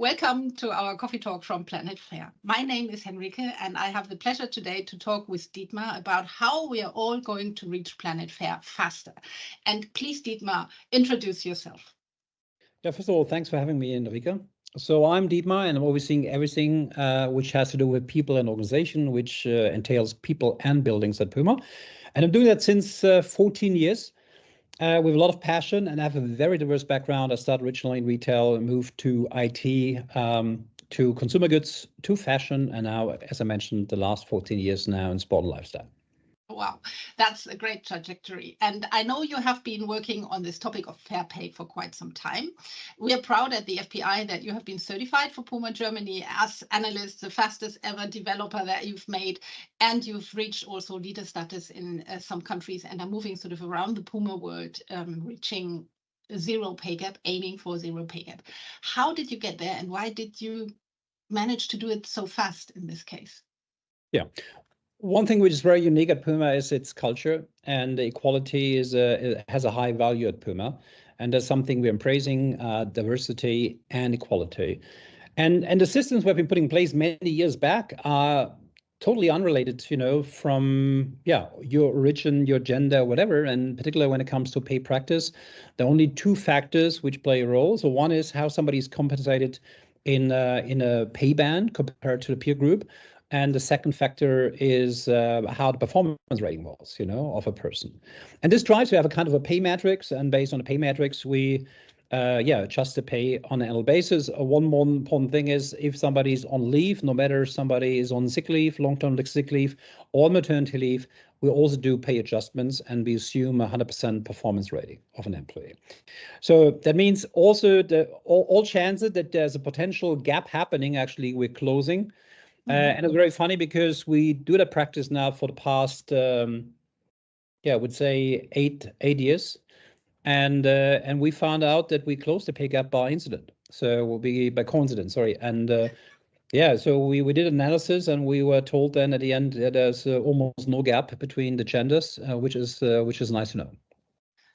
Welcome to our coffee talk from Planet Fair. My name is Henrike, and I have the pleasure today to talk with Dietmar about how we are all going to reach Planet Fair faster. And please, Dietmar, introduce yourself. Yeah, first of all, thanks for having me, Henrike. So I'm Dietmar, and I'm overseeing everything which has to do with people and organization, which entails people and buildings at PUMA. And I'm doing that since 14 years. With a lot of passion, and I have a very diverse background. I started originally in retail, moved to IT, to consumer goods, to fashion, and now, as I mentioned, the last 14 years now in sport and lifestyle. Wow, that's a great trajectory. And I know you have been working on this topic of fair pay for quite some time. We are proud at the FPI that you have been certified for PUMA Germany as analyst, the fastest ever developer that you've made. And you've reached also leader status in some countries and are moving sort of around the PUMA world, reaching zero pay gap, aiming for zero pay gap. How did you get there, and why did you manage to do it so fast in this case? Yeah. One thing which is very unique at PUMA is its culture, and equality has a high value at PUMA, and that's something we're praising, diversity and equality. And the systems we've been putting in place many years back are totally unrelated, from your origin, your gender, whatever, and particularly when it comes to pay practice, there are only two factors which play a role. So one is how somebody is compensated in a pay band compared to the peer group. And the second factor is how the performance rating was, of a person. And this drives, we have a kind of a pay matrix, and based on the pay matrix, we adjust the pay on an annual basis. One more important thing is if somebody's on leave, no matter somebody is on sick leave, long-term sick leave, or maternity leave, we also do pay adjustments, and we assume 100% performance rating of an employee. So that means also all chances that there's a potential gap happening, actually, we're closing. And it's very funny because we do that practice now for the past, I would say 8 years. And we found out that we closed the pay gap by incident. So by coincidence, sorry. And so we did analysis, and we were told then at the end that there's almost no gap between the genders, which is nice to know.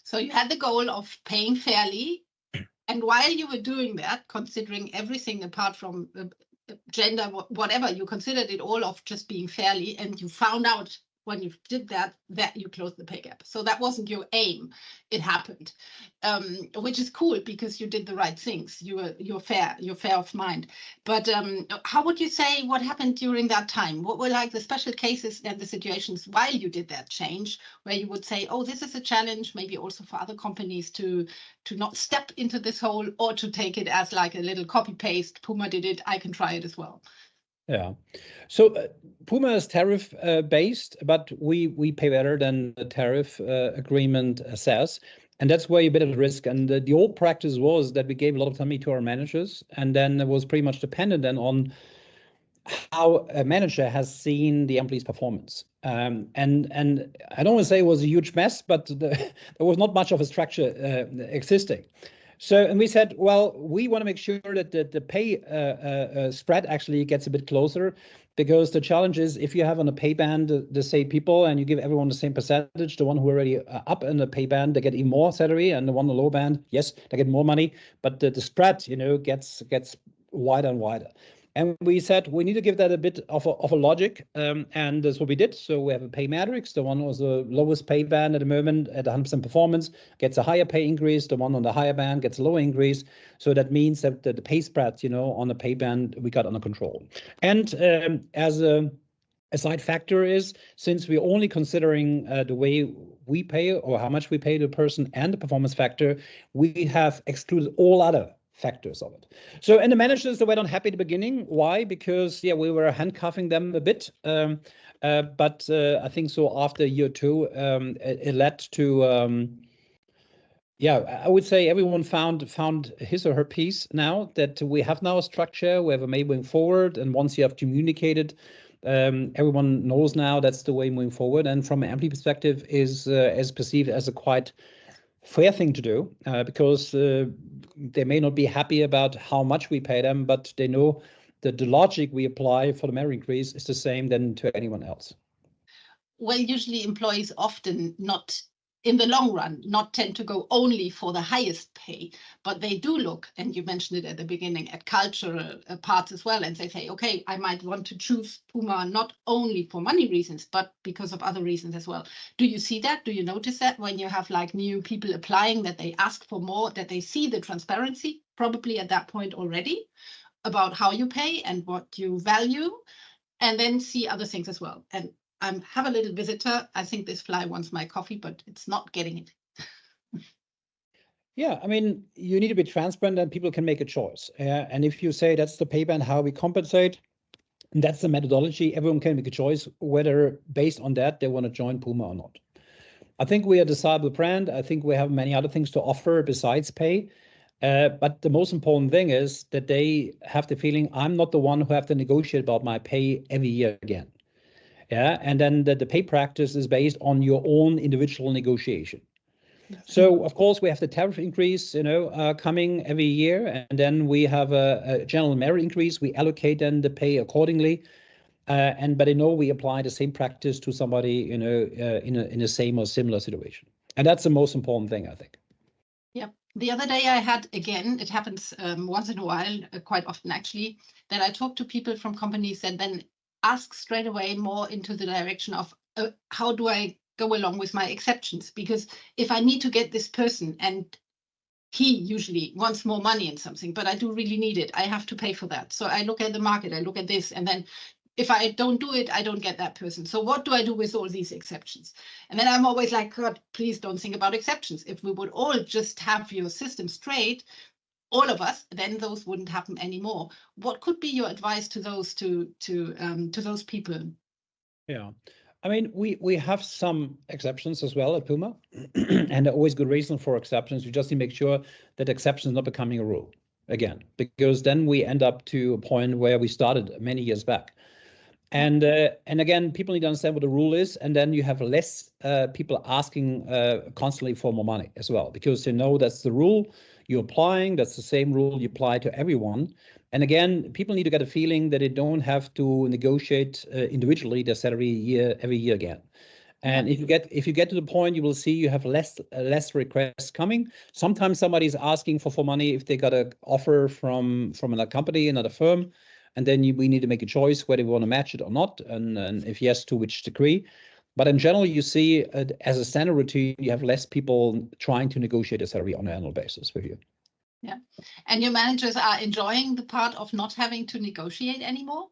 So you had the goal of paying fairly, and while you were doing that, considering everything apart from gender, whatever, you considered it all of just being fairly, and you found out when you did that you closed the pay gap. So that wasn't your aim. It happened, which is cool because you did the right things. You're fair of mind. But how would you say what happened during that time? What were like the special cases and the situations while you did that change, where you would say, oh, this is a challenge, maybe also for other companies to not step into this hole, or to take it as like a little copy paste. PUMA did it, I can try it as well. Yeah. So PUMA is tariff based, but we pay better than the tariff agreement says. And that's where you're a bit at risk. And the old practice was that we gave a lot of autonomy to our managers, and then it was pretty much dependent then on how a manager has seen the employee's performance. And I don't want to say it was a huge mess, but there was not much of a structure existing. So, and we said, well, we want to make sure that the pay spread actually gets a bit closer, because the challenge is if you have on a pay band the same people and you give everyone the same percentage, the one who are already up in the pay band, they get even more salary, and the one in the low band, yes, they get more money, but the spread, gets wider and wider. And we said we need to give that a bit of a logic, and that's what we did. So we have a pay matrix. The one was the lowest pay band at the moment at 100% performance gets a higher pay increase. The one on the higher band gets a lower increase. So that means that the pay spread, on the pay band, we got under control. And as a side factor is, since we're only considering the way we pay or how much we pay the person and the performance factor, we have excluded all other factors of it. So, and the managers, they were not happy at the beginning. Why? Because we were handcuffing them a bit. But I think so after year 2, it led to I would say everyone found his or her piece now, that we have now a structure, we have a way moving forward, and once you have communicated, everyone knows now that's the way moving forward. And from an employee perspective is perceived as a quite fair thing to do, because they may not be happy about how much we pay them, but they know that the logic we apply for the merit increase is the same than to anyone else. Well, usually employees often not in the long run, not tend to go only for the highest pay, but they do look, and you mentioned it at the beginning, at cultural parts as well. And they say, okay, I might want to choose PUMA not only for money reasons, but because of other reasons as well. Do you see that? Do you notice that when you have like new people applying, that they ask for more, that they see the transparency probably at that point already about how you pay and what you value, and then see other things as well? And I have a little visitor. I think this fly wants my coffee, but it's not getting it. Yeah, I mean, you need to be transparent and people can make a choice. And if you say that's the pay band, how we compensate, and that's the methodology, everyone can make a choice whether based on that they want to join PUMA or not. I think we are a desirable brand. I think we have many other things to offer besides pay. But the most important thing is that they have the feeling I'm not the one who have to negotiate about my pay every year again. Yeah, and then the pay practice is based on your own individual negotiation. So of course we have the tariff increase, coming every year, and then we have a general merit increase. We allocate then the pay accordingly, but we apply the same practice to somebody, in a same or similar situation, and that's the most important thing, I think. Yeah. The other day I had, again, it happens once in a while, quite often actually, that I talk to people from companies and then ask straight away more into the direction of how do I go along with my exceptions? Because if I need to get this person and he usually wants more money in something, but I do really need it, I have to pay for that. So I look at the market, I look at this, and then if I don't do it, I don't get that person. So what do I do with all these exceptions? And then I'm always like, God, please don't think about exceptions. If we would all just have your system straight, all of us, then those wouldn't happen anymore. What could be your advice to those to those people? Yeah, I mean, we have some exceptions as well at PUMA, and there are always good reason for exceptions. You just need to make sure that exception is not becoming a rule again, because then we end up to a point where we started many years back. And again, people need to understand what the rule is, and then you have less people asking constantly for more money as well, because that's the rule you're applying. That's the same rule you apply to everyone. And again, people need to get a feeling that they don't have to negotiate individually their salary every year again. And if you get to the point, you will see you have less requests coming. Sometimes somebody's asking for money if they got an offer from another company, another firm. And then we need to make a choice whether we want to match it or not, and if yes, to which degree. But in general, you see, as a standard routine, you have less people trying to negotiate a salary on an annual basis with you. Yeah, and your managers are enjoying the part of not having to negotiate anymore?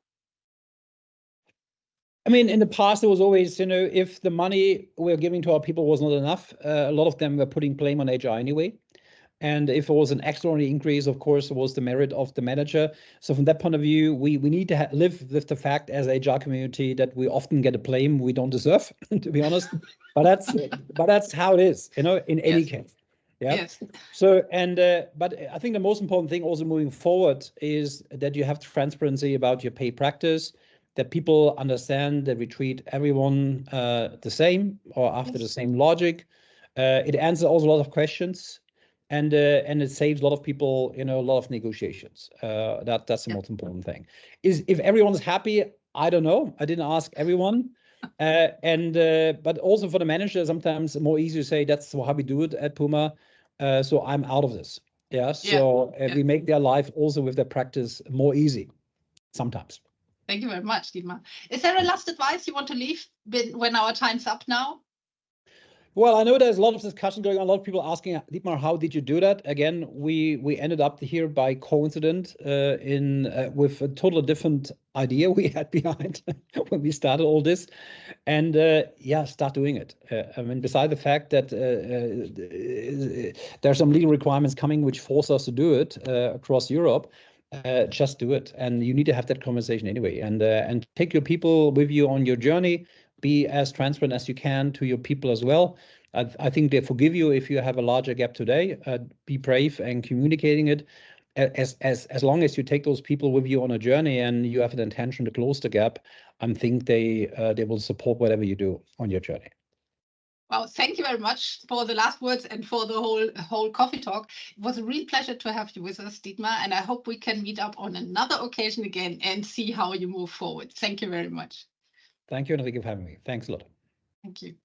I mean, in the past, it was always, if the money we're giving to our people was not enough, a lot of them were putting blame on HR anyway. And if it was an extraordinary increase, of course, it was the merit of the manager. So from that point of view, we need to live with the fact as HR community that we often get a blame we don't deserve, to be honest. But that's how it is, in any case. Yeah. Yes. So but I think the most important thing also moving forward is that you have transparency about your pay practice, that people understand that we treat everyone the same or after the same logic. It answers also a lot of questions. And it saves a lot of people, a lot of negotiations. That's the most important thing. If everyone's happy, I don't know. I didn't ask everyone. But also for the manager, sometimes more easy to say that's how we do it at PUMA. So I'm out of this. Yeah. So we make their life also with their practice more easy sometimes. Thank you very much, Dietmar. Is there a last advice you want to leave when our time's up now? Well, I know there's a lot of discussion going on. A lot of people asking, Dietmar, how did you do that? Again, we ended up here by coincidence with a totally different idea we had behind when we started all this, and start doing it. I mean, beside the fact that there's some legal requirements coming which force us to do it across Europe. Just do it, and you need to have that conversation anyway, and take your people with you on your journey. Be as transparent as you can to your people as well. I think they forgive you if you have a larger gap today. Be brave and communicating it. As long as you take those people with you on a journey and you have an intention to close the gap, I think they will support whatever you do on your journey. Well, thank you very much for the last words and for the whole coffee talk. It was a real pleasure to have you with us, Dietmar, and I hope we can meet up on another occasion again and see how you move forward. Thank you very much. Thank you, Henrike, for having me. Thanks a lot. Thank you.